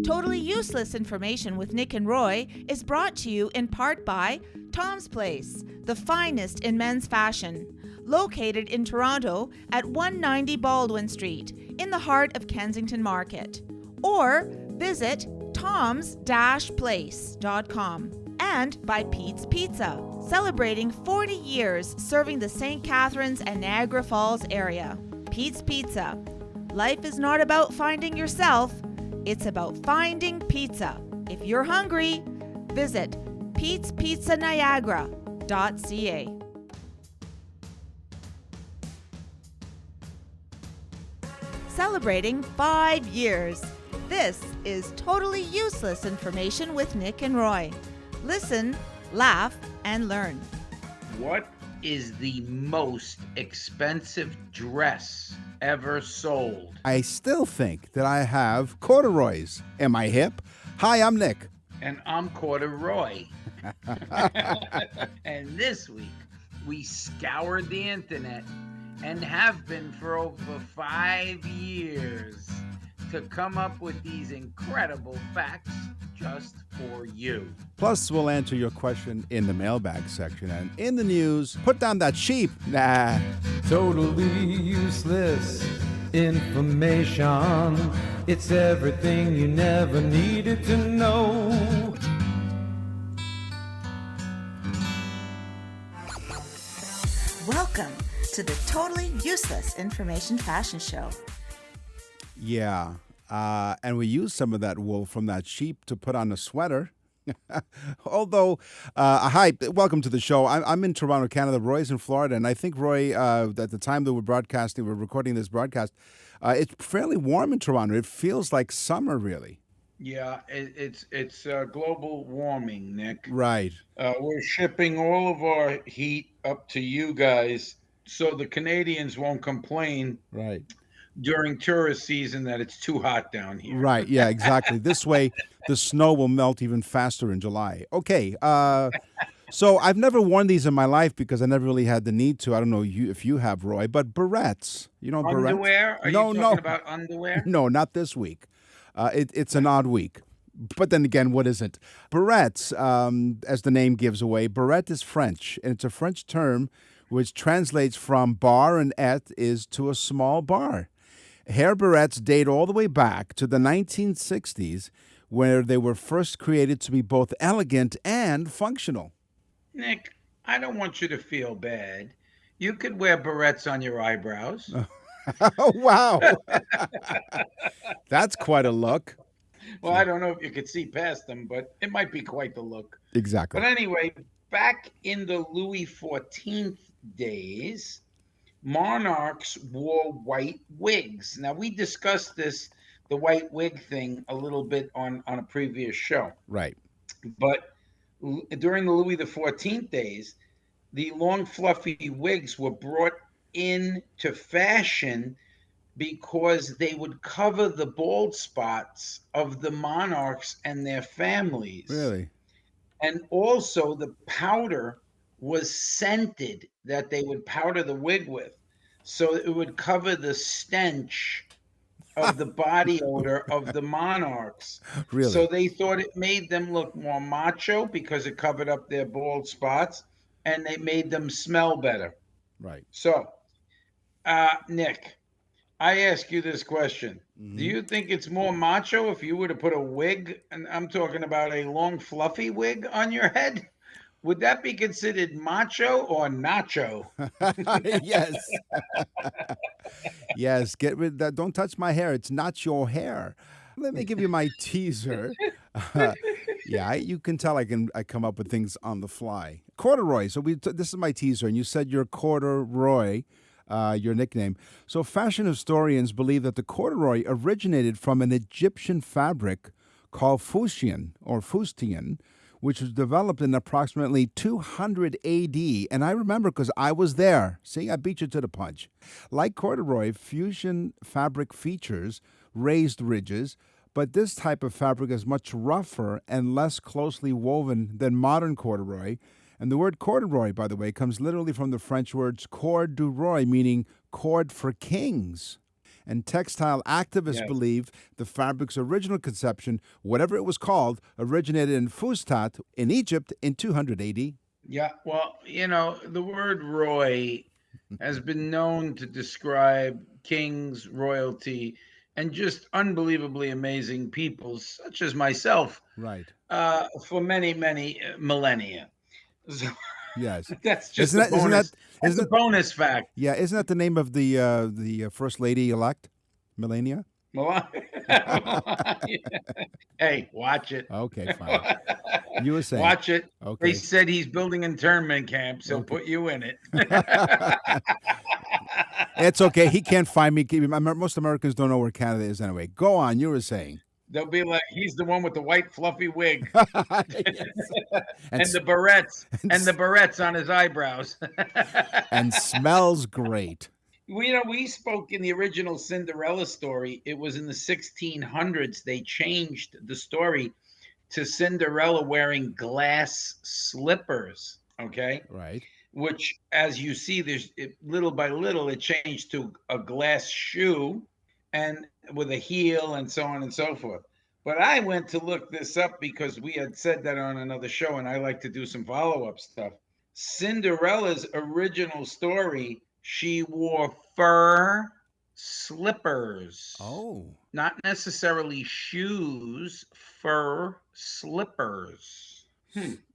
Totally Useless Information with Nick and Roy is brought to you in part by Tom's Place, the finest in men's fashion, located in Toronto at 190 Baldwin Street, in the heart of Kensington Market. Or visit toms-place.com. And by Pete's Pizza, celebrating 40 years serving the St. Catharines and Niagara Falls area. Pete's Pizza. Life is not about finding yourself, it's about finding pizza. If you're hungry, visit petespizzaniagara.ca. Celebrating 5 years. This is Totally Useless Information with Nick and Roy. Listen, laugh, and learn. What is the most expensive dress ever sold? I still think that I have corduroys. Am I hip? Hi, I'm Nick. And I'm Corduroy. And this week, we scoured the internet and have been for over 5 years to come up with these incredible facts just for you. Plus, we'll answer your question in the mailbag section. And in the news, put down that sheep. Nah. Totally useless information. It's everything you never needed to know. Welcome to the Totally Useless Information Fashion Show. Yeah. And we used some of that wool from that sheep to put on a sweater. Although, hi, welcome to the show. I'm in Toronto, Canada. Roy's in Florida, and I think Roy, at the time that we're recording this broadcast, it's fairly warm in Toronto. It feels like summer, really. Yeah, it's global warming, Nick. Right. We're shipping all of our heat up to you guys so the Canadians won't complain. Right. During tourist season that it's too hot down here. Right, yeah, exactly. This way, the snow will melt even faster in July. Okay, so I've never worn these in my life because I never really had the need to. I don't know if you have, Roy, but barrettes. You know, barrettes? Underwear? Are you talking about underwear? No, not this week. It's an odd week. But then again, what is it? Barrettes, as the name gives away, barrette is French, and it's a French term which translates from bar, and et is to a small bar. Hair barrettes date all the way back to the 1960s, where they were first created to be both elegant and functional. Nick, I don't want you to feel bad. You could wear barrettes on your eyebrows. Oh, wow. That's quite a look. Well, I don't know if you could see past them, but it might be quite the look. Exactly. But anyway, back in the Louis XIV days, monarchs wore white wigs. Now, we discussed the white wig thing, a little bit on a previous show. Right. But during the Louis XIV days, the long, fluffy wigs were brought into fashion because they would cover the bald spots of the monarchs and their families. Really? And also the powder was scented that they would powder the wig with. So it would cover the stench of the body odor of the monarchs. Really? So they thought it made them look more macho because it covered up their bald spots, and they made them smell better. Right. So, Nick, I ask you this question. Mm-hmm. Do you think it's more macho if you were to put a wig, and I'm talking about a long fluffy wig on your head? Would that be considered macho or nacho? Yes. Yes, get rid of that. Don't touch my hair. It's not your hair. Let me give you my teaser. Yeah, you can tell I come up with things on the fly. Corduroy. So this is my teaser, and you said you're Corduroy, your nickname. So fashion historians believe that the corduroy originated from an Egyptian fabric called fustian, which was developed in approximately 200 AD. And I remember because I was there. See, I beat you to the punch. Like corduroy, fustian fabric features raised ridges, but this type of fabric is much rougher and less closely woven than modern corduroy. And the word corduroy, by the way, comes literally from the French words corduroy, meaning cord for kings. And textile activists Yes. believe the fabric's original conception, whatever it was called, originated in Fustat in Egypt in 200 AD. Yeah, well, the word Roy has been known to describe kings, royalty, and just unbelievably amazing people, such as myself, Right. for many, many millennia. So Yes. that's just Isn't a that isn't that bonus. That's isn't a it bonus fact. yeah, isn't that the name of the first lady elect? Melania? Hey, watch it. Okay, fine. You were saying. Watch it. They Okay. said he's building internment camps. He'll Okay. put you in it. It's okay. He can't find me. Most Americans don't know where Canada is anyway. Go on. You were saying. They'll be like, he's the one with the white fluffy wig Yes. And, and the barrettes on his eyebrows. and smells great. We spoke in the original Cinderella story. It was in the 1600s. They changed the story to Cinderella wearing glass slippers. Okay. Right. Which, as you see, little by little, it changed to a glass shoe and with a heel and so on and so forth. But I went to look this up because we had said that on another show, and I like to do some follow-up stuff. Cinderella's original story, she wore fur slippers. Oh. Not necessarily shoes, fur slippers.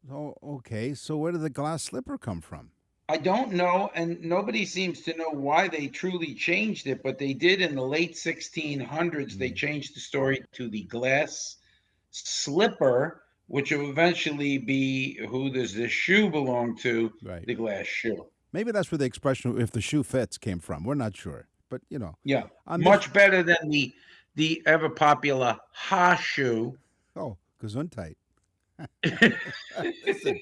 Oh, okay. So where did the glass slipper come from? I don't know, and nobody seems to know why they truly changed it, but they did in the late 1600s. They changed the story to the glass slipper, which will eventually be who does the shoe belong to, Right. the glass shoe. Maybe that's where the expression "if the shoe fits" came from. We're not sure, but Yeah, on much better than the ever popular ha shoe. Oh, gesundheit. Listen.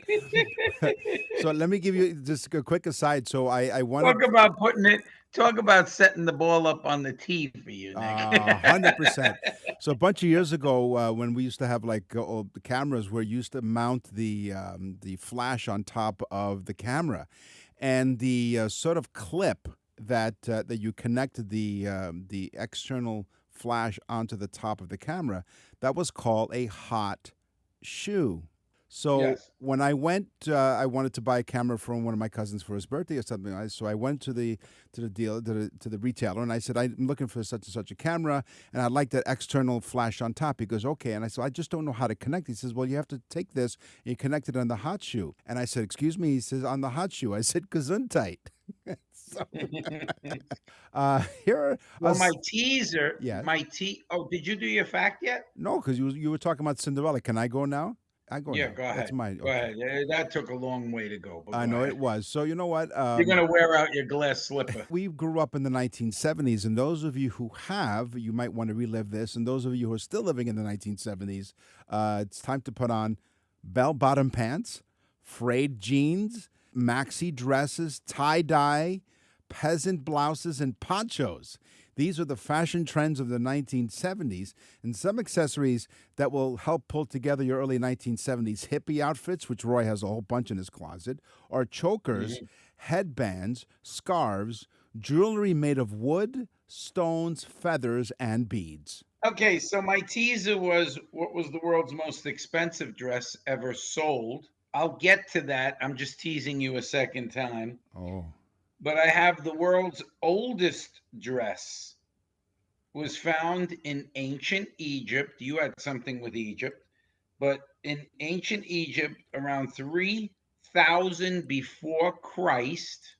So let me give you just a quick aside. So I want Talk about setting the ball up on the tee for you, Nick. 100%. So a bunch of years ago, when we used to have like the cameras, where you used to mount the flash on top of the camera, and the sort of clip that you connected the external flash onto the top of the camera, that was called a hot shoe. So Yes. when I went, I wanted to buy a camera from one of my cousins for his birthday or something. So I went to the dealer, to the retailer, and I said, I'm looking for such and such a camera, and I'd like that external flash on top. He goes, okay. And I said, I just don't know how to connect. He says, well, you have to take this and you connect it on the hot shoe. And I said, excuse me. He says, on the hot shoe. I said, gesundheit. So, here are Well, us- my teaser, Yes. Oh, did you do your fact yet? No, because you were talking about Cinderella. Can I go now? I go Yeah, now. go ahead. That's mine. Go ahead. That took a long way to go. But I go know ahead. it was. So you know what? You're gonna wear out your glass slipper. We grew up in the 1970s, and those of you who have, you might want to relive this. And those of you who are still living in the 1970s, it's time to put on bell-bottom pants, frayed jeans, maxi dresses, tie-dye, peasant blouses, and ponchos. These are the fashion trends of the 1970s, and some accessories that will help pull together your early 1970s hippie outfits, which Roy has a whole bunch in his closet, are chokers, headbands, scarves, jewelry made of wood, stones, feathers, and beads. Okay, so my teaser was what was the world's most expensive dress ever sold. I'll get to that. I'm just teasing you a second time. Oh. But I have the world's oldest dress was found in ancient Egypt. You had something with Egypt, but in ancient Egypt, around 3000 before Christ,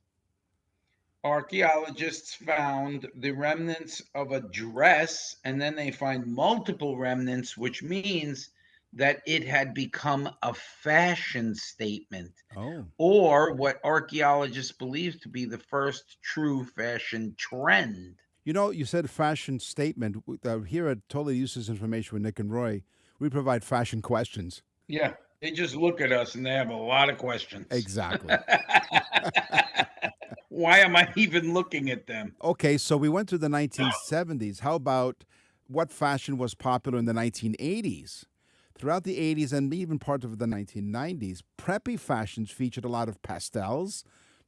archaeologists found the remnants of a dress, and then they find multiple remnants, which means that it had become a fashion statement, Oh. or what archaeologists believe to be the first true fashion trend. You know, you said fashion statement. Here at Totally Useless Information with Nick and Roy, we provide fashion questions. Yeah, they just look at us and they have a lot of questions. Exactly. Why am I even looking at them? Okay, so we went to the 1970s. How about what fashion was popular in the 1980s? Throughout the 80s and even part of the 1990s, preppy fashions featured a lot of pastels,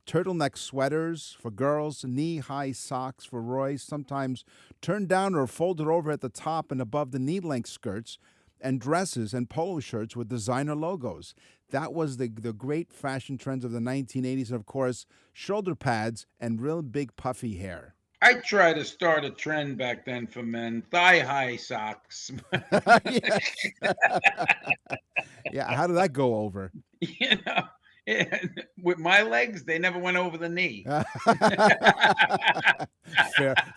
turtleneck sweaters for girls, knee-high socks for Roy, sometimes turned down or folded over at the top and above the knee-length skirts, and dresses and polo shirts with designer logos. That was the great fashion trends of the 1980s, and of course, shoulder pads and real big puffy hair. I tried to start a trend back then for men, thigh-high socks. Yes. Yeah, how did that go over? You know, with my legs, they never went over the knee.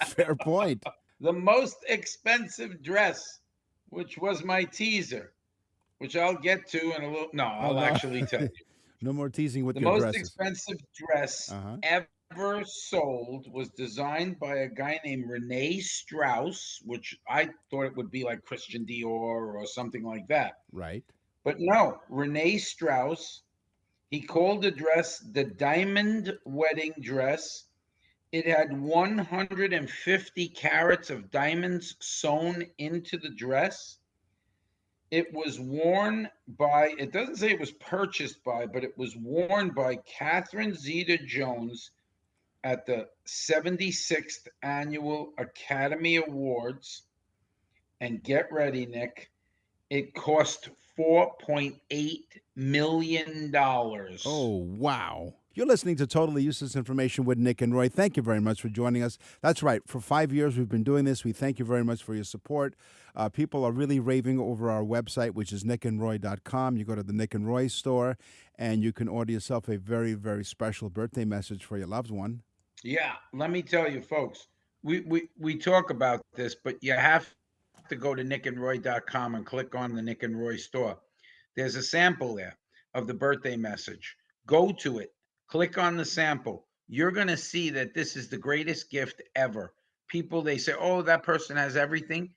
Fair point. The most expensive dress, which was my teaser, which I'll get to in a little. No, I'll no. actually tell you. No more teasing with The your most dresses. expensive dress Uh-huh. ever sold was designed by a guy named Rene Strauss, which I thought it would be like Christian Dior or something like that. Right. But no, Rene Strauss, he called the dress the Diamond Wedding Dress. It had 150 carats of diamonds sewn into the dress. It was worn by, it doesn't say it was purchased by, but it was worn by Catherine Zeta-Jones at the 76th Annual Academy Awards. And get ready, Nick, it cost $4.8 million. Oh, wow. You're listening to Totally Useless Information with Nick and Roy. Thank you very much for joining us. That's right. For 5 years, we've been doing this. We thank you very much for your support. People are really raving over our website, which is nickandroy.com. You go to the Nick and Roy store, and you can order yourself a very, very special birthday message for your loved one. Yeah, let me tell you, folks, we talk about this, but you have to go to nickandroy.com and click on the Nick and Roy store. There's a sample there of the birthday message. Go to it, click on the sample. You're going to see that this is the greatest gift ever. People, they say, oh, that person has everything.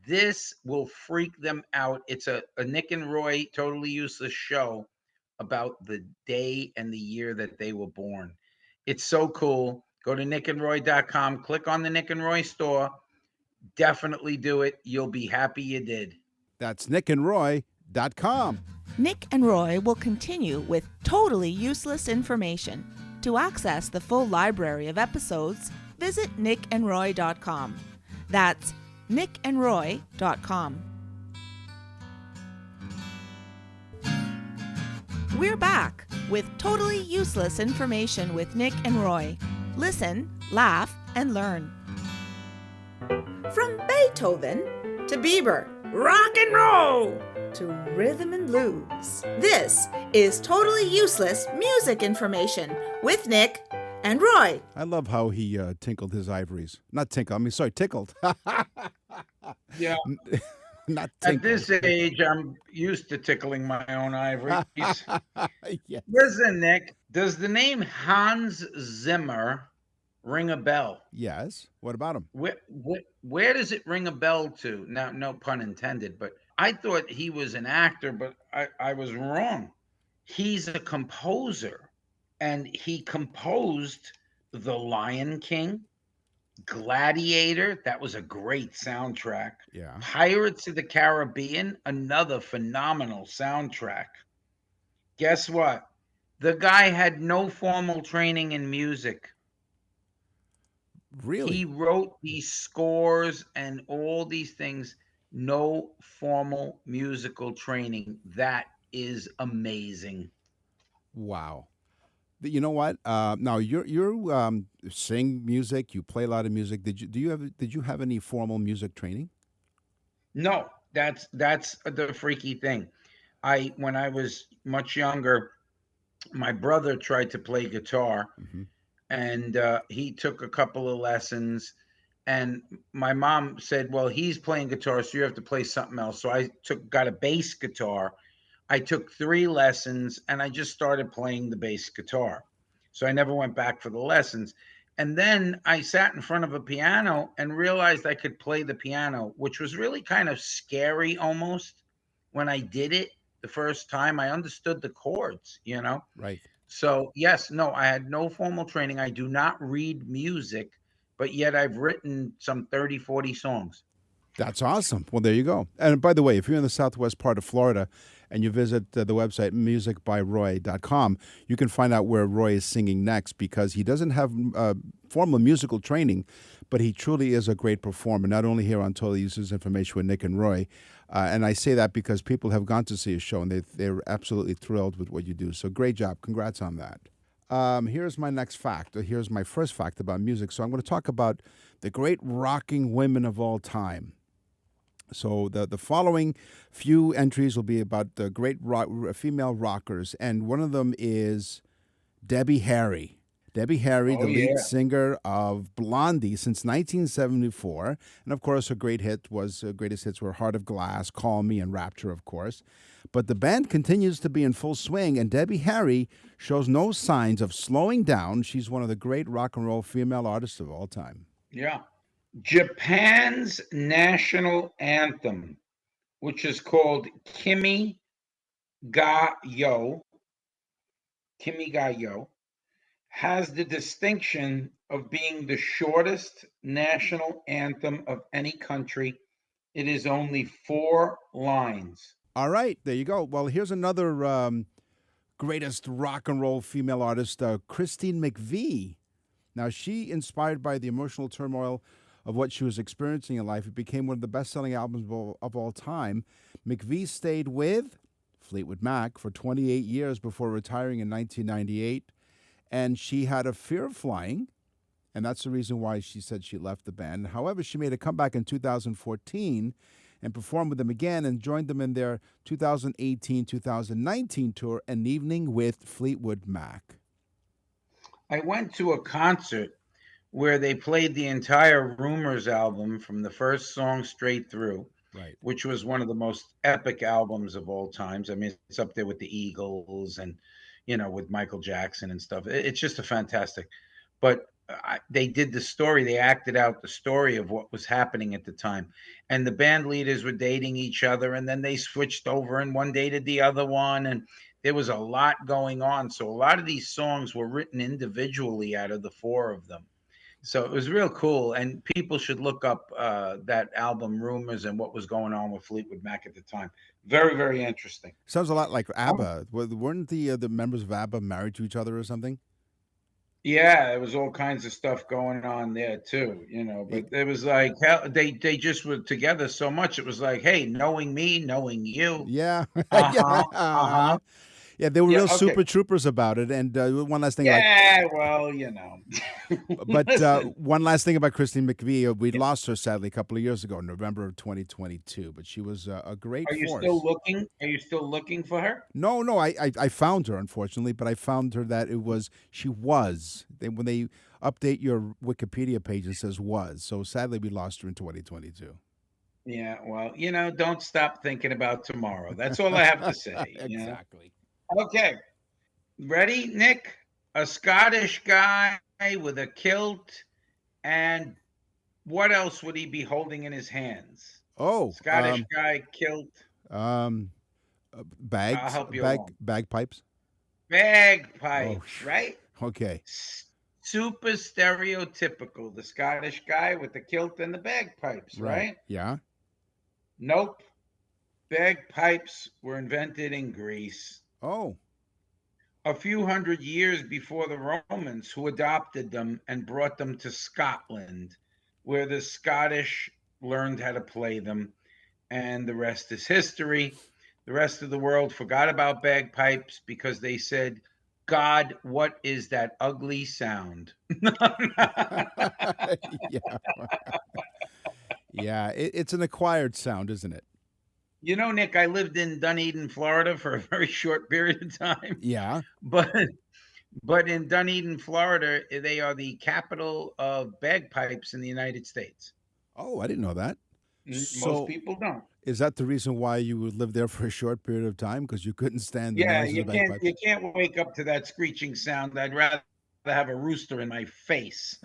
This will freak them out. It's a Nick and Roy Totally Useless show about the day and the year that they were born. It's so cool. Go to nickandroy.com, click on the Nick and Roy store. Definitely do it. You'll be happy you did. That's nickandroy.com. Nick and Roy will continue with totally useless information. To access the full library of episodes, visit nickandroy.com. That's nickandroy.com. We're back with totally useless information with Nick and Roy. Listen, laugh, and learn. From Beethoven to Bieber, rock and roll to rhythm and blues. This is totally useless music information with Nick and Roy. I love how he tinkled his ivories. Not tinkle, tickled. Yeah. Not At tinkled. this age, I'm used to tickling my own ivories. Yeah. Listen, Nick, does the name Hans Zimmer ring a bell? Yes. What about him? Where does it ring a bell to? Now, no pun intended, but I thought he was an actor, but I was wrong. He's a composer, and he composed The Lion King, Gladiator, that was a great soundtrack. Yeah. Pirates of the Caribbean, another phenomenal soundtrack. Guess what? The guy had no formal training in music. Really? He wrote these scores and all these things, no formal musical training. That is amazing. Wow. You know what? Now you sing music. You play a lot of music. Did you have any formal music training? No, that's the freaky thing. When I was much younger, my brother tried to play guitar, Mm-hmm. and he took a couple of lessons. And my mom said, "Well, he's playing guitar, so you have to play something else." So I got a bass guitar. I took 3 lessons, and I just started playing the bass guitar. So I never went back for the lessons. And then I sat in front of a piano and realized I could play the piano, which was really kind of scary almost. When I did it the first time, I understood the chords, you know? Right. So, yes, no, I had no formal training. I do not read music, but yet I've written some 30, 40 songs. That's awesome. Well, there you go. And by the way, if you're in the southwest part of Florida and you visit the website musicbyroy.com, you can find out where Roy is singing next because he doesn't have formal musical training, but he truly is a great performer, not only here on Totally Uses Information with Nick and Roy. And I say that because people have gone to see his show and they're absolutely thrilled with what you do. So great job. Congrats on that. Here's my next fact. Here's my first fact about music. So I'm going to talk about the great rocking women of all time. So the following few entries will be about the great female rockers, and one of them is Debbie Harry. Debbie Harry, the lead singer of Blondie since 1974, and of course her greatest hits were Heart of Glass, Call Me, and Rapture, of course. But the band continues to be in full swing, and Debbie Harry shows no signs of slowing down. She's one of the great rock and roll female artists of all time. Yeah. Japan's national anthem, which is called Kimi ga Yo, has the distinction of being the shortest national anthem of any country. It is only 4 lines. All right, there you go. Well, here's another greatest rock and roll female artist, Christine McVie. Now, she, inspired by the emotional turmoil of what she was experiencing in life, it became one of the best-selling albums of all time. McVie stayed with Fleetwood Mac for 28 years before retiring in 1998, and she had a fear of flying, and that's the reason why she said she left the band. However, she made a comeback in 2014 and performed with them again and joined them in their 2018-2019 tour, An Evening with Fleetwood Mac. I went to a concert where they played the entire Rumors album from the first song straight through, right, which was one of the most epic albums of all times. I mean, it's up there with the Eagles and, with Michael Jackson and stuff. It's just a fantastic. But they did the story. They acted out the story of what was happening at the time. And the band leaders were dating each other, and then they switched over, and one dated the other one. And there was a lot going on. So a lot of these songs were written individually out of the 4 of them. So it was real cool, and people should look up that album, Rumors, and what was going on with Fleetwood Mac at the time. Very, very interesting. Sounds a lot like ABBA. Weren't the members of ABBA married to each other or something? Yeah, there was all kinds of stuff going on there too, But it was like they just were together so much. It was like, hey, knowing me, knowing you. Yeah. Uh-huh. Yeah, they were real super troopers about it. And one last thing. But one last thing about Christine McVie. We lost her, sadly, a couple of years ago, in November of 2022. But she was a great force. Are you still looking for her? No, I found her, unfortunately. But I found her that she was. When they update your Wikipedia page, it says was. So sadly, we lost her in 2022. Yeah, well, don't stop thinking about tomorrow. That's all I have to say. Exactly. Okay. Ready, Nick? A Scottish guy with a kilt, and what else would he be holding in his hands? Oh, Scottish guy, kilt. Bags. I'll help you along. Bagpipes. Bagpipes, right? Okay. Super stereotypical. The Scottish guy with the kilt and the bagpipes, right? Yeah. Nope. Bagpipes were invented in Greece. Oh. A few hundred years before the Romans, who adopted them and brought them to Scotland, where the Scottish learned how to play them, and the rest is history. The rest of the world forgot about bagpipes because they said, God, what is that ugly sound? Yeah, it's an acquired sound, isn't it? Nick, I lived in Dunedin, Florida for a very short period of time. Yeah. But in Dunedin, Florida, they are the capital of bagpipes in the United States. Oh, I didn't know that. Most people don't. Is that the reason why you would live there for a short period of time? Because you couldn't stand the noise of the bagpipes? You can't wake up to that screeching sound. I'd rather have a rooster in my face.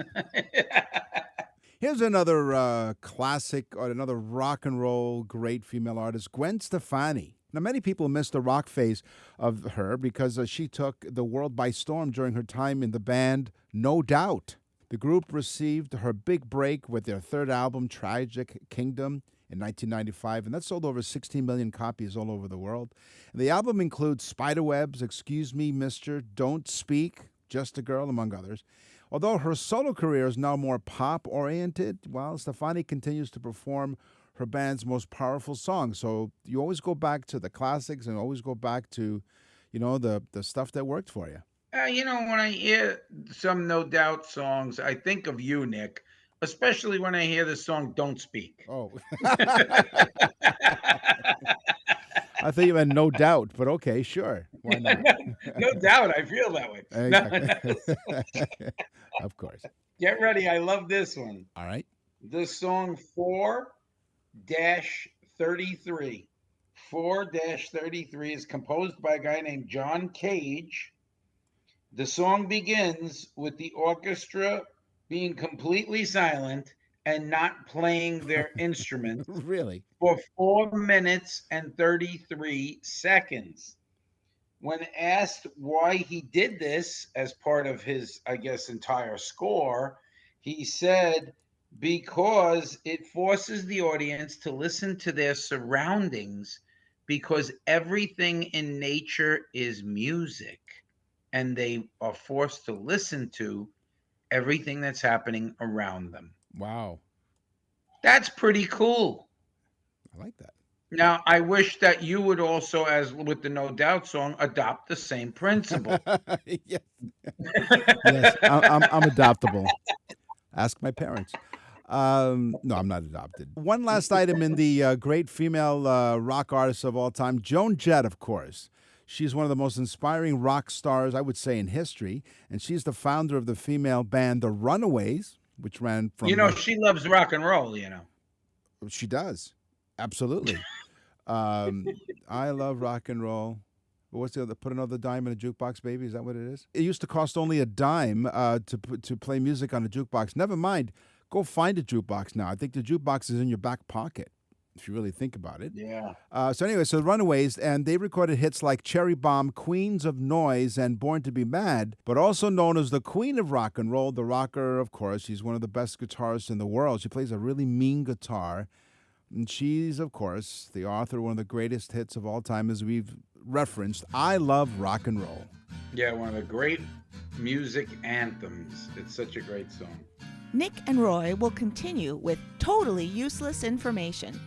Here's another classic or another rock and roll great female artist, Gwen Stefani. Now, many people miss the rock phase of her because she took the world by storm during her time in the band No Doubt. The group received her big break with their third album, Tragic Kingdom, in 1995, and that sold over 16 million copies all over the world. And the album includes Spiderwebs, Excuse Me, Mister, Don't Speak, Just a Girl, among others. Although her solo career is now more pop-oriented, well, Stefani continues to perform her band's most powerful songs. So you always go back to the classics and always go back to, the stuff that worked for you. When I hear some No Doubt songs, I think of you, Nick, especially when I hear the song Don't Speak. Oh. I thought you meant No Doubt, but okay, sure. Why not? No doubt, I feel that way. Exactly. Of course. Get ready, I love this one. All right. The song 4-33. 4-33 is composed by a guy named John Cage. The song begins with the orchestra being completely silent and not playing their instruments Really? for 4 minutes and 33 seconds. When asked why he did this as part of his, I guess, entire score, he said, because it forces the audience to listen to their surroundings, because everything in nature is music, and they are forced to listen to everything that's happening around them. Wow. That's pretty cool. I like that. Now, I wish that you would also, as with the No Doubt song, adopt the same principle. Yes. Yes, I'm adoptable. Ask my parents. No, I'm not adopted. One last item in the great female rock artists of all time, Joan Jett, of course. She's one of the most inspiring rock stars, I would say, in history, and she's the founder of the female band The Runaways, which ran from... She loves rock and roll, She does. Absolutely. I love rock and roll. What's the other? Put another dime in a jukebox, baby. Is that what it is? It used to cost only a dime to play music on a jukebox. Never mind. Go find a jukebox now. I think the jukebox is in your back pocket, if you really think about it. Yeah. So the Runaways, and they recorded hits like Cherry Bomb, Queens of Noise, and Born to be Mad, but also known as the Queen of Rock and Roll, the rocker, of course. She's one of the best guitarists in the world. She plays a really mean guitar. And she's, of course, the author of one of the greatest hits of all time, as we've referenced, I Love Rock and Roll. Yeah, one of the great music anthems. It's such a great song. Nick and Roy will continue with totally useless information.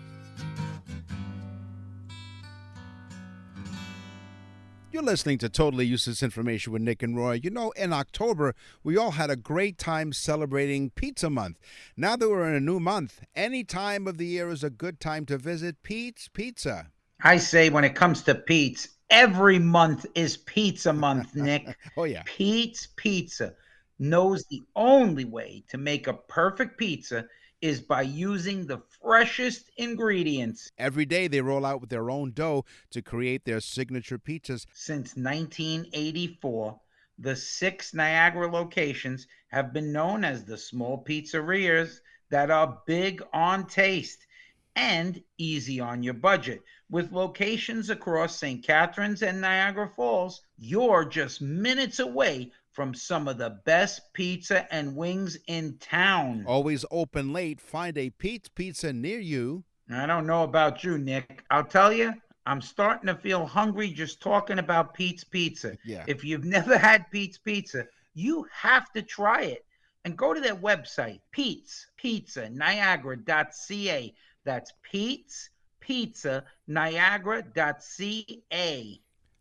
You're listening to Totally Useless Information with Nick and Roy. In October, we all had a great time celebrating Pizza Month. Now that we're in a new month, any time of the year is a good time to visit Pete's Pizza. I say when it comes to Pete's, every month is Pizza Month, Nick. Oh, yeah. Pete's Pizza knows the only way to make a perfect pizza is by using the freshest ingredients. Every day they roll out with their own dough to create their signature pizzas. Since 1984, the 6 Niagara locations have been known as the small pizzerias that are big on taste and easy on your budget. With locations across St. Catharines and Niagara Falls, you're just minutes away from some of the best pizza and wings in town. Always open late. Find a Pete's Pizza near you. I don't know about you, Nick. I'll tell you, I'm starting to feel hungry just talking about Pete's Pizza. Yeah. If you've never had Pete's Pizza, you have to try it. And go to their website, Pete'sPizzaNiagara.ca. That's Pete'sPizzaNiagara.ca.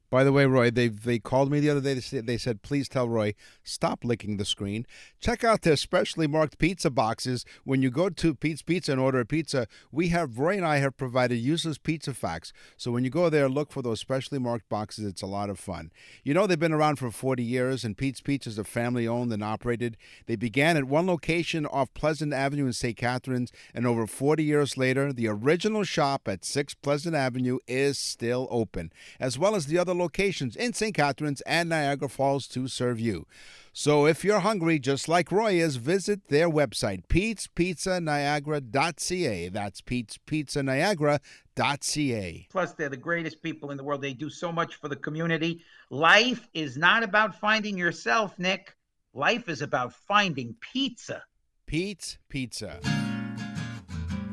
By the way, Roy, they called me the other day. They said, please tell Roy, stop licking the screen. Check out their specially marked pizza boxes. When you go to Pete's Pizza and order a pizza, Roy and I have provided useless pizza facts. So when you go there, look for those specially marked boxes. It's a lot of fun. They've been around for 40 years, and Pete's Pizza is a family-owned and operated. They began at one location off Pleasant Avenue in St. Catharines, and over 40 years later, the original shop at 6 Pleasant Avenue is still open, as well as the other locations in St. Catharines and Niagara Falls to serve you. So if you're hungry, just like Roy is, visit their website, Pete'sPizzaNiagara.ca. That's Pete'sPizzaNiagara.ca. Plus, they're the greatest people in the world. They do so much for the community. Life is not about finding yourself, Nick. Life is about finding pizza. Pete's Pizza.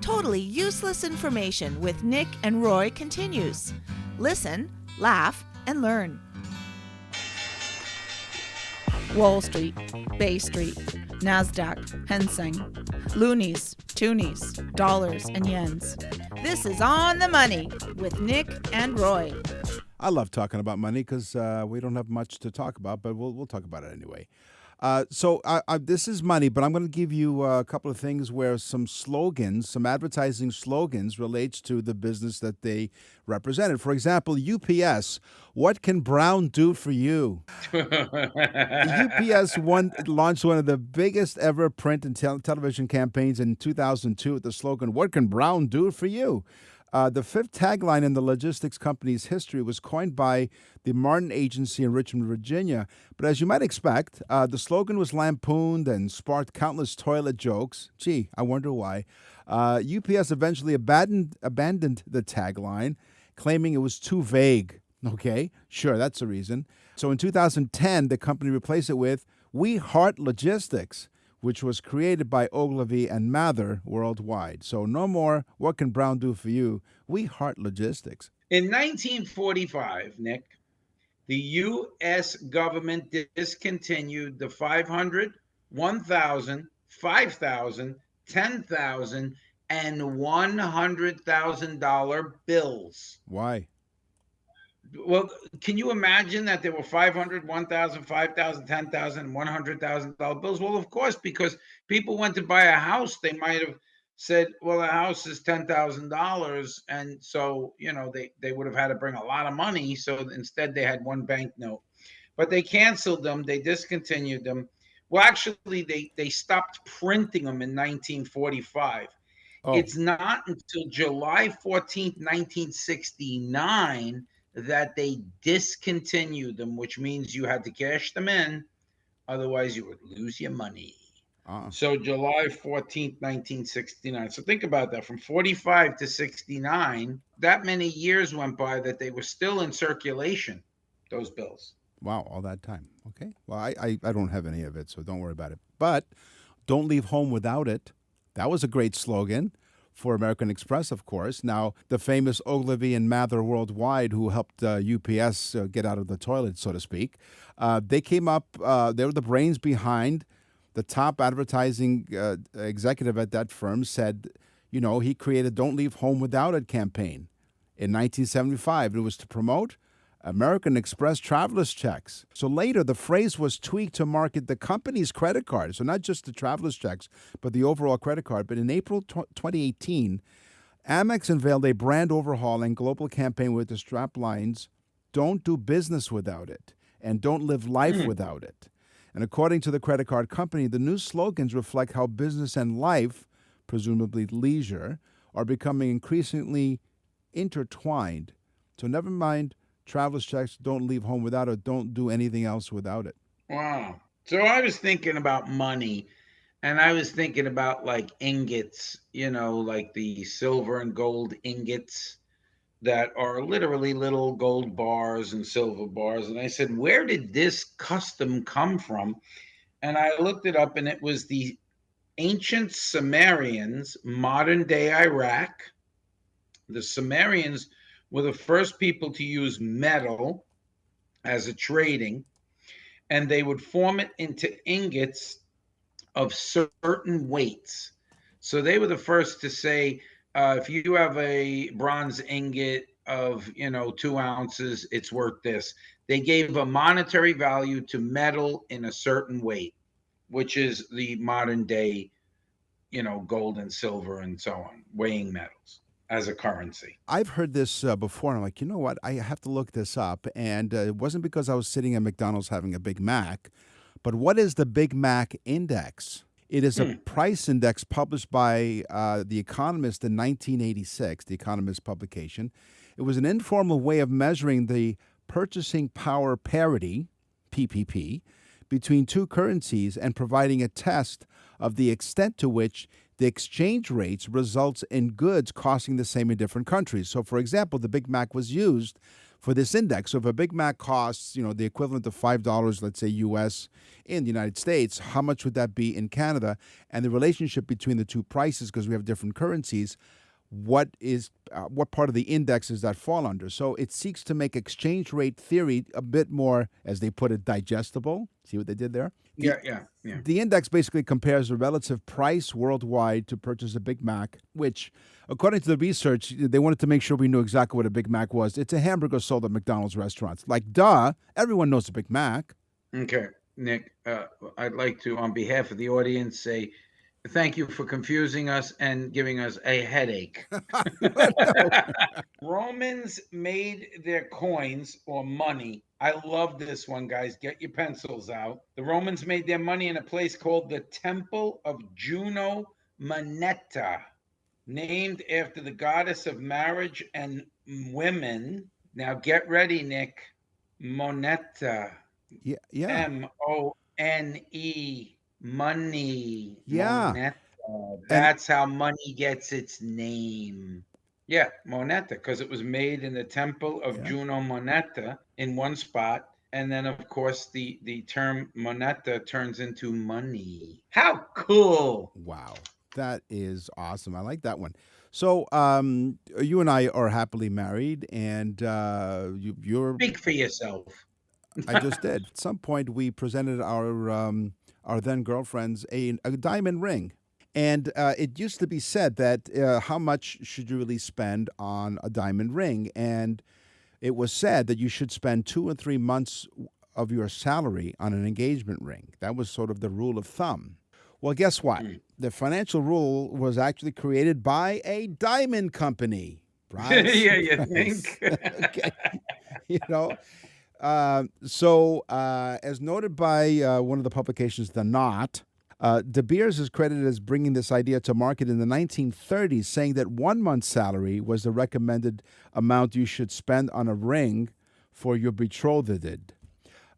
Totally Useless Information with Nick and Roy continues. Listen, laugh, and learn. Wall Street, Bay Street, NASDAQ, Hang Seng, loonies, toonies, dollars, and yens. This is On the Money with Nick and Roy. I love talking about money because we don't have much to talk about, but we'll talk about it anyway. So this is money, but I'm going to give you a couple of things where some slogans, some advertising slogans relates to the business that they represented. For example, UPS, what can Brown do for you? UPS launched one of the biggest ever print and television campaigns in 2002 with the slogan, what can Brown do for you? The fifth tagline in the logistics company's history was coined by the Martin Agency in Richmond, Virginia. But as you might expect, the slogan was lampooned and sparked countless toilet jokes. Gee, I wonder why. UPS eventually abandoned the tagline, claiming it was too vague. Okay, sure, that's the reason. So in 2010, the company replaced it with We Heart Logistics, which was created by Ogilvy and Mather worldwide. So no more, what can Brown do for you? We heart logistics. In 1945, Nick, the U.S. government discontinued the 500, 1,000, 5,000, 10,000, and $100,000 bills. Why? Well, can you imagine that there were 500, 1,000, 5,000, 10,000, and $100,000 bills? Well, of course, because people went to buy a house, they might have said, well, the house is $10,000. And so, they would have had to bring a lot of money. So instead they had one banknote, but they canceled them. They discontinued them. Well, actually, they stopped printing them in 1945. Oh. It's not until July 14th, 1969, that they discontinued them, which means you had to cash them in. Otherwise, you would lose your money. So July 14th, 1969. So think about that. From 45 to 69, that many years went by that they were still in circulation, those bills. Wow, all that time. Okay. Well, I don't have any of it, so don't worry about it. But don't leave home without it. That was a great slogan for American Express, of course. Now, the famous Ogilvy and Mather Worldwide, who helped UPS get out of the toilet, so to speak, they came up, they were the brains behind. The top advertising executive at that firm said, he created Don't Leave Home Without It campaign in 1975. It was to promote American Express traveler's checks. So later, the phrase was tweaked to market the company's credit card. So not just the traveler's checks, but the overall credit card. But in April 2018, Amex unveiled a brand overhaul and global campaign with the strap lines, don't do business without it, and don't live life without it. And according to the credit card company, the new slogans reflect how business and life, presumably leisure, are becoming increasingly intertwined. So never mind traveler's checks, don't leave home without it, don't do anything else without it. Wow. So I was thinking about money, and I was thinking about like ingots, like the silver and gold ingots that are literally little gold bars and silver bars. And I said, where did this custom come from? And I looked it up, and it was the ancient Sumerians, modern day Iraq. The Sumerians were the first people to use metal as a trading, and they would form it into ingots of certain weights. So they were the first to say, if you have a bronze ingot of, 2 ounces, it's worth this. They gave a monetary value to metal in a certain weight, which is the modern day, gold and silver and so on, weighing metals as a currency. I've heard this before, and I'm like, you know what? I have to look this up. And it wasn't because I was sitting at McDonald's having a Big Mac, but what is the Big Mac Index? It is a price index published by The Economist in 1986, The Economist publication. It was an informal way of measuring the purchasing power parity, PPP, between two currencies and providing a test of the extent to which the exchange rates results in goods costing the same in different countries. So, for example, the Big Mac was used for this index. So if a Big Mac costs, the equivalent of $5, let's say US in the United States, how much would that be in Canada? And the relationship between the two prices, because we have different currencies, what part of the index does that fall under? So it seeks to make exchange rate theory a bit more, as they put it, digestible. See what they did there? Yeah. The index basically compares the relative price worldwide to purchase a Big Mac, which, according to the research, they wanted to make sure we knew exactly what a Big Mac was. It's a hamburger sold at McDonald's restaurants. Like, duh, everyone knows a Big Mac. Okay, Nick, I'd like to, on behalf of the audience, say thank you for confusing us and giving us a headache. Romans made their coins or money. I love this one, guys. Get your pencils out. The Romans made their money in a place called the Temple of Juno Moneta, named after the goddess of marriage and women. Now get ready, Nick. Moneta. Yeah. Mone, money. Yeah. Moneta. That's how money gets its name. Yeah, moneta, because it was made in the temple of Juno Moneta in one spot. And then, of course, the term moneta turns into money. How cool. Wow. That is awesome. I like that one. So you and I are happily married, and you're... Speak for yourself. I just did. At some point, we presented our then girlfriends a diamond ring. And it used to be said that how much should you really spend on a diamond ring? And it was said that you should spend 2 or 3 months of your salary on an engagement ring. That was sort of the rule of thumb. Well, guess what? The financial rule was actually created by a diamond company. Yeah, you think? Okay. So as noted by one of the publications, The Knot, De Beers is credited as bringing this idea to market in the 1930s, saying that 1 month's salary was the recommended amount you should spend on a ring for your betrothed.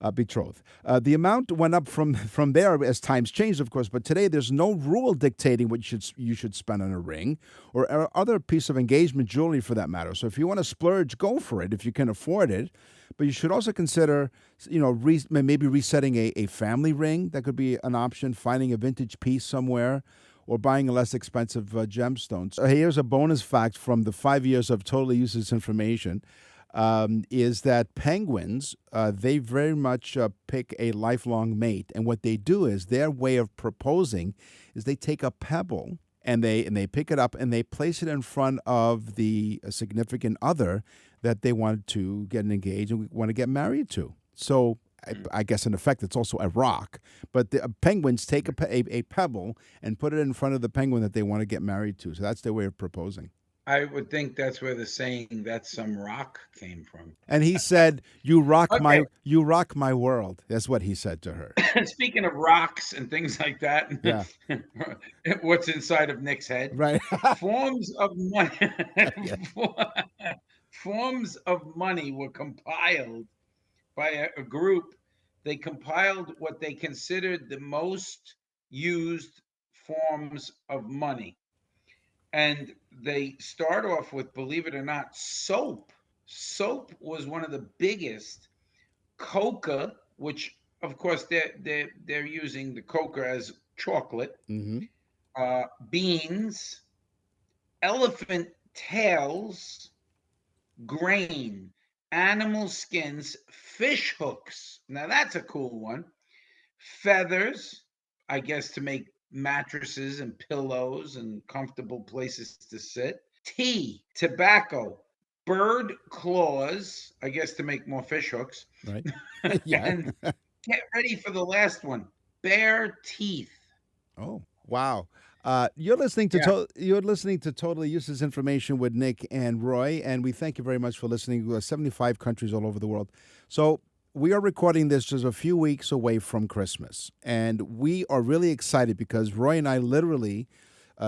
The amount went up from there as times changed, of course, but today there's no rule dictating what you should spend on a ring or other piece of engagement jewelry for that matter. So if you want to splurge, go for it if you can afford it. But you should also consider, maybe resetting a family ring. That could be an option, finding a vintage piece somewhere, or buying a less expensive gemstone. So here's a bonus fact from the 5 years of totally useless information. Is that penguins, they very much pick a lifelong mate. And what they do is their way of proposing is they take a pebble and they pick it up and they place it in front of the significant other that they want to get engaged and want to get married to. So I guess in effect it's also a rock. But the penguins take a pebble and put it in front of the penguin that they want to get married to. So that's their way of proposing. I would think that's where the saying "that's some rock" came from. And he said, "You rock my world." That's what he said to her. Speaking of rocks and things like that, Yeah. What's inside of Nick's head? Right. Forms of money. Forms of money were compiled by a group. They compiled what they considered the most used forms of money. And they start off with, believe it or not, soap. Soap was one of the biggest. Coca, which of course they're using the coca as chocolate. Mm-hmm. Beans, elephant tails, grain, animal skins, fish hooks. Now that's a cool one. Feathers, I guess to make mattresses and pillows and comfortable places to sit. Tea, tobacco, bird claws, I guess to make more fish hooks. Right. Yeah. And get ready for the last one, bare teeth. Oh, wow. You're listening to Totally Useless Information with Nick and Roy, and we thank you very much for listening. We're 75 countries all over the world. So we are recording this just a few weeks away from Christmas, and we are really excited because Roy and I literally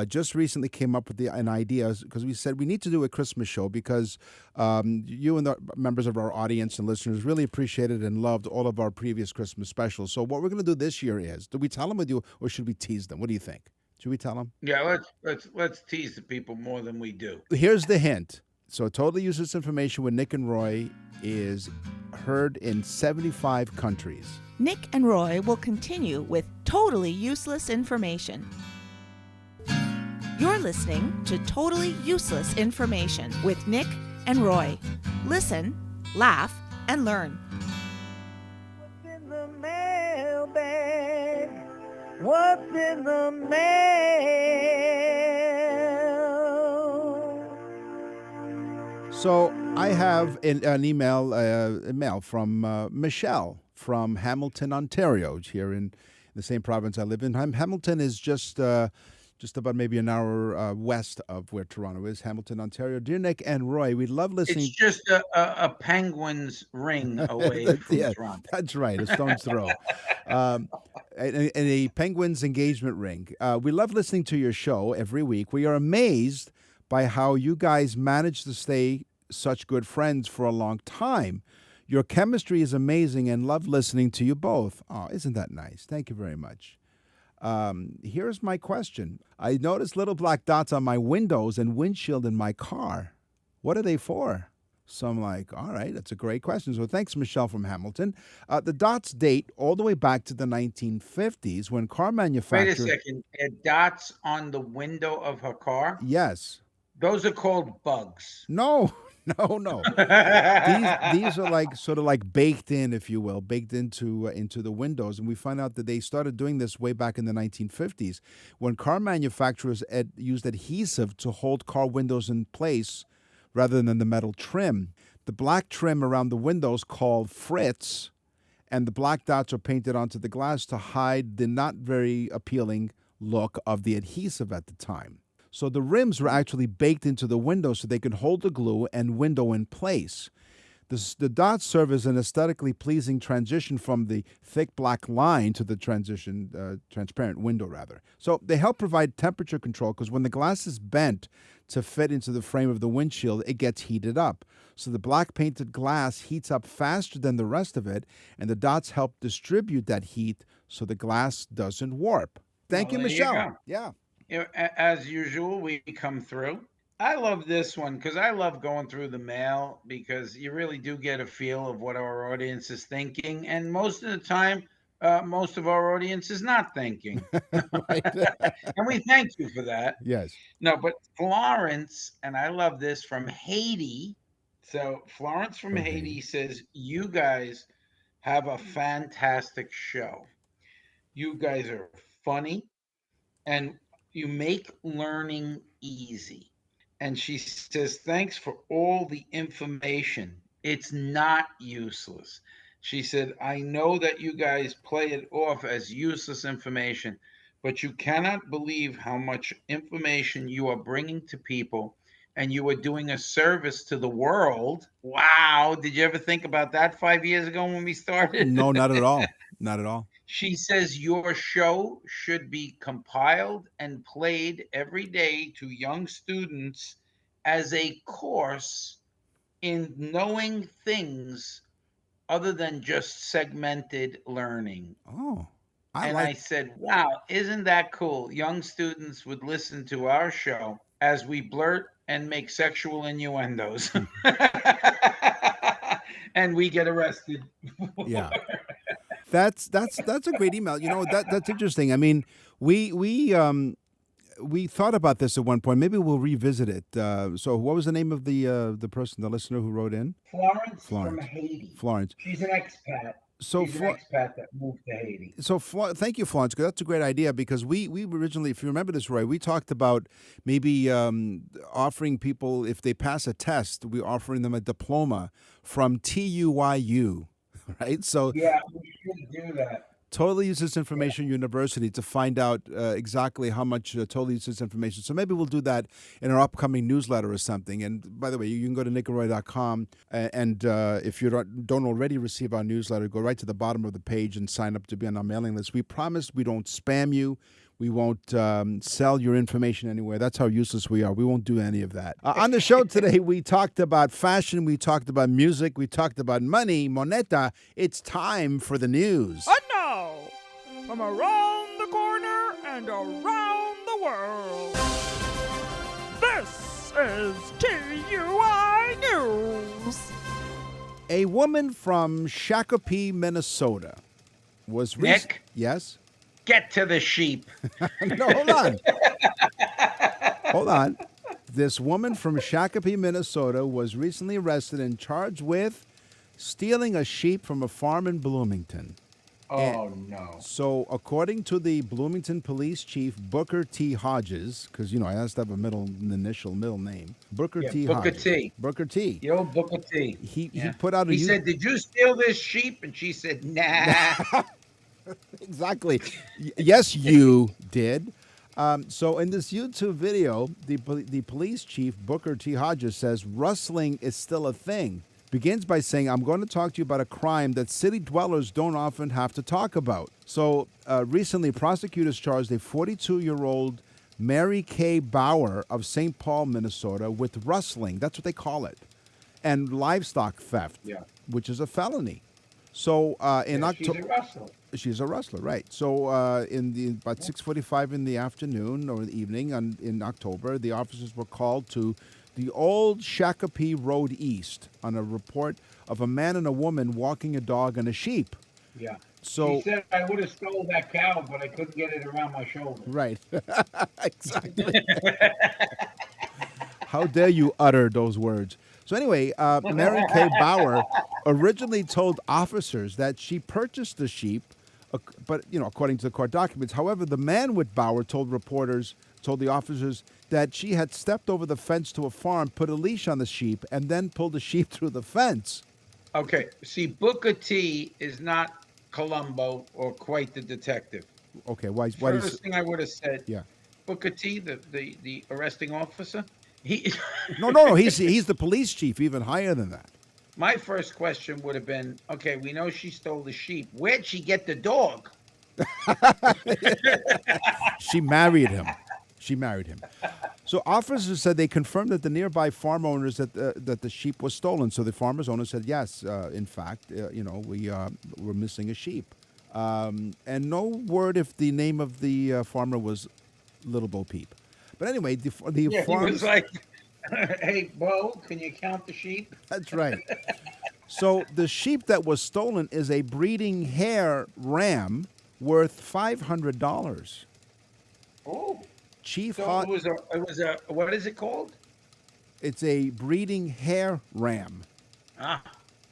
just recently came up with an idea because we said we need to do a Christmas show because you and the members of our audience and listeners really appreciated and loved all of our previous Christmas specials. So what we're going to do this year is, do we tell them or should we tease them? What do you think? Should we tell them? Yeah, let's tease the people more than we do. Here's the hint. So Totally Useless Information with Nick and Roy is heard in 75 countries. Nick and Roy will continue with totally useless information. You're listening to Totally Useless Information with Nick and Roy. Listen, laugh, and learn. What's in the mailbag? What's in the mail? So I have an email, a mail from Michelle from Hamilton, Ontario, here in the same province I live in. Hamilton is just about maybe an hour west of where Toronto is, Hamilton, Ontario. Dear Nick and Roy, we love listening. It's just a penguin's ring away from Toronto. That's right, a stone's throw. And a penguin's engagement ring. We love listening to your show every week. We are amazed by how you guys manage to stay such good friends for a long time. Your chemistry is amazing and love listening to you both. Oh, isn't that nice? Thank you very much. Here's my question. I noticed little black dots on my windows and windshield in my car. What are they for? So I'm like, all right, that's a great question. So thanks, Michelle from Hamilton. The dots date all the way back to the 1950s when car manufacturers... Wait a second. Dots on the window of her car? Yes. Those are called bugs. No. These are like sort of like baked in, if you will, baked into the windows. And we find out that they started doing this way back in the 1950s when car manufacturers used adhesive to hold car windows in place rather than the metal trim. The black trim around the windows called Fritz, and the black dots are painted onto the glass to hide the not very appealing look of the adhesive at the time. So the rims were actually baked into the window so they could hold the glue and window in place. The dots serve as an aesthetically pleasing transition from the thick black line to the transparent window, rather. So they help provide temperature control because when the glass is bent to fit into the frame of the windshield, it gets heated up. So the black painted glass heats up faster than the rest of it, and the dots help distribute that heat so the glass doesn't warp. Thank you, Michelle. Yeah. As usual, we come through. I love this one because I love going through the mail because you really do get a feel of what our audience is thinking. And most of the time, most of our audience is not thinking. And we thank you for that. Yes. No, but Florence, and I love this, from Haiti. So Florence from Haiti says, you guys have a fantastic show. You guys are funny and you make learning easy. And she says, thanks for all the information. It's not useless. She said, I know that you guys play it off as useless information, but you cannot believe how much information you are bringing to people, and you are doing a service to the world. Wow. Did you ever think about that 5 years ago when we started? No, not at all. Not at all. She says your show should be compiled and played every day to young students as a course in knowing things other than just segmented learning. Oh, I said, wow, isn't that cool? Young students would listen to our show as we blurt and make sexual innuendos. And we get arrested. Yeah. That's a great email. You know, that's interesting. I mean, we thought about this at one point. Maybe we'll revisit it. So what was the name of the person, the listener who wrote in? Florence. From Haiti. Florence. She's an expat. So She's an expat that moved to Haiti. So thank you, Florence, because that's a great idea, because we originally, if you remember this, Roy, we talked about maybe offering people, if they pass a test, we're offering them a diploma from TUYU, right? So yeah, we should do that. Totally Useless Information University to find out exactly how much totally useless information. So maybe we'll do that in our upcoming newsletter or something. And by the way, you can go to nickandroy.com, and if you don't already receive our newsletter, go right to the bottom of the page and sign up to be on our mailing list. We promise we don't spam you. We won't sell your information anywhere. That's how useless we are. We won't do any of that. On the show today, we talked about fashion. We talked about music. We talked about money, moneta. It's time for the news. And now, from around the corner and around the world, this is TUI News. A woman from Shakopee, Minnesota was Nick? Yes? Get to the sheep. No, hold on. Hold on. This woman from Shakopee, Minnesota was recently arrested and charged with stealing a sheep from a farm in Bloomington. Oh, no. So, according to the Bloomington Police Chief Booker T. Hodges, because, it has to have an middle name. Booker T. Booker Hodges. T. Booker T. Yo, Booker T. He put out a... He said, did you steal this sheep? And she said, nah. Exactly. Yes, you did. So in this YouTube video, the police chief, Booker T. Hodges, says rustling is still a thing. Begins by saying, I'm going to talk to you about a crime that city dwellers don't often have to talk about. So recently, prosecutors charged a 42-year-old Mary Kay Bauer of St. Paul, Minnesota, with rustling. That's what they call it. And livestock theft, which is a felony. So in October... She's a rustler. She's a rustler, right. So about 6:45 in the afternoon or the evening in October, the officers were called to the old Shakopee Road East on a report of a man and a woman walking a dog and a sheep. Yeah. So she said, I would have stole that cow, but I couldn't get it around my shoulder. Right. Exactly. How dare you utter those words? So anyway, Mary Kay Bauer originally told officers that she purchased the sheep, but, according to the court documents. However, the man with Bauer told the officers that she had stepped over the fence to a farm, put a leash on the sheep, and then pulled the sheep through the fence. Okay. See, Booker T is not Columbo or quite the detective. Okay, why? First thing I would have said, Yeah. Booker T, the arresting officer, No. He's the police chief, even higher than that. My first question would have been, okay, we know she stole the sheep. Where'd she get the dog? She married him. So officers said they confirmed that the nearby farm owners that the sheep was stolen. So the farmer's owner said, yes, in fact, we're missing a sheep. And no word if the name of the farmer was Little Bo Peep. But anyway, the He farm was like, hey, Bo, can you count the sheep? That's right. So the sheep that was stolen is a breeding hare ram worth $500. Oh. Chief So it was a, what is it called? It's a breeding hare ram. Ah.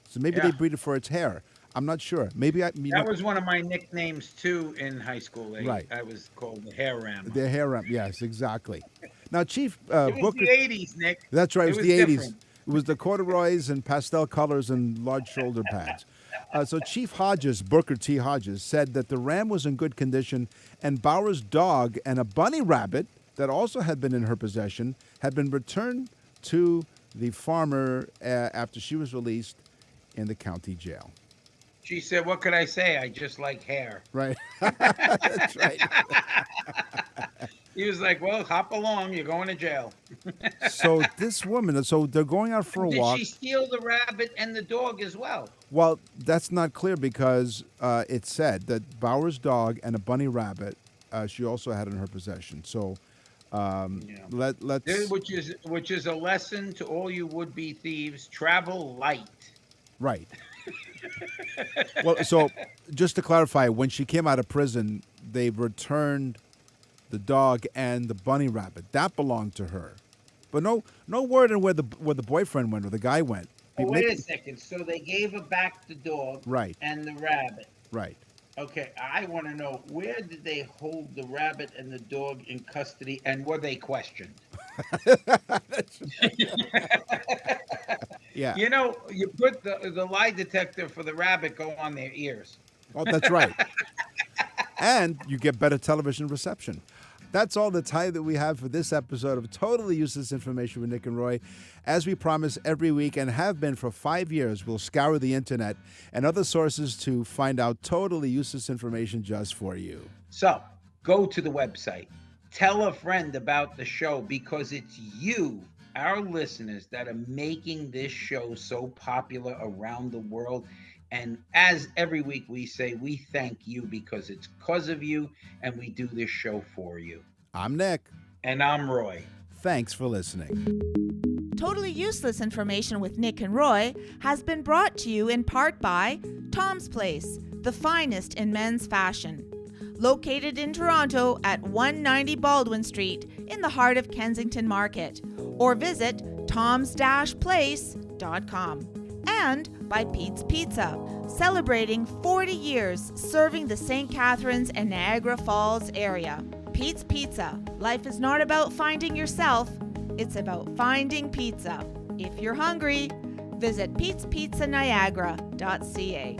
So maybe they breed it for its hair. I'm not sure. That was one of my nicknames too in high school. Right. I was called the hair ram. The hair ram. Yes, exactly. Now, Chief It was Booker. the 80s, Nick. That's right. It was the different. 80s. It was the corduroys and pastel colors and large shoulder pads. So Chief Hodges, Booker T. Hodges, said that the ram was in good condition, and Bauer's dog and a bunny rabbit that also had been in her possession had been returned to the farmer after she was released in the county jail. She said, what could I say? I just like hair. Right. That's right. He was like, well, hop along. You're going to jail. So this woman, so they're going out for a walk. Did she steal the rabbit and the dog as well? Well, that's not clear because it said that Bauer's dog and a bunny rabbit she also had in her possession. So let's... Which is a lesson to all you would-be thieves. Travel light. Right. Well, so just to clarify, when she came out of prison, they returned the dog and the bunny rabbit. That belonged to her. But no word on where the boyfriend went or the guy went. Oh, wait a second. So they gave her back the dog and the rabbit. Right. Okay, I want to know, where did they hold the rabbit and the dog in custody, and were they questioned? Yeah. You know, you put the lie detector for the rabbit go on their ears. Oh, that's right. And you get better television reception. That's all the time that we have for this episode of Totally Useless Information with Nick and Roy. As we promise every week and have been for 5 years, we'll scour the internet and other sources to find out totally useless information just for you. So go to the website. Tell a friend about the show because it's you, our listeners, that are making this show so popular around the world. And as every week we say, we thank you because it's because of you, and we do this show for you. I'm Nick. And I'm Roy. Thanks for listening. Totally Useless Information with Nick and Roy has been brought to you in part by Tom's Place, the finest in men's fashion. Located in Toronto at 190 Baldwin Street in the heart of Kensington Market. Or visit toms-place.com. And by Pete's Pizza, celebrating 40 years serving the St. Catharines and Niagara Falls area. Pete's Pizza. Life is not about finding yourself, it's about finding pizza. If you're hungry, visit petespizzaniagara.ca.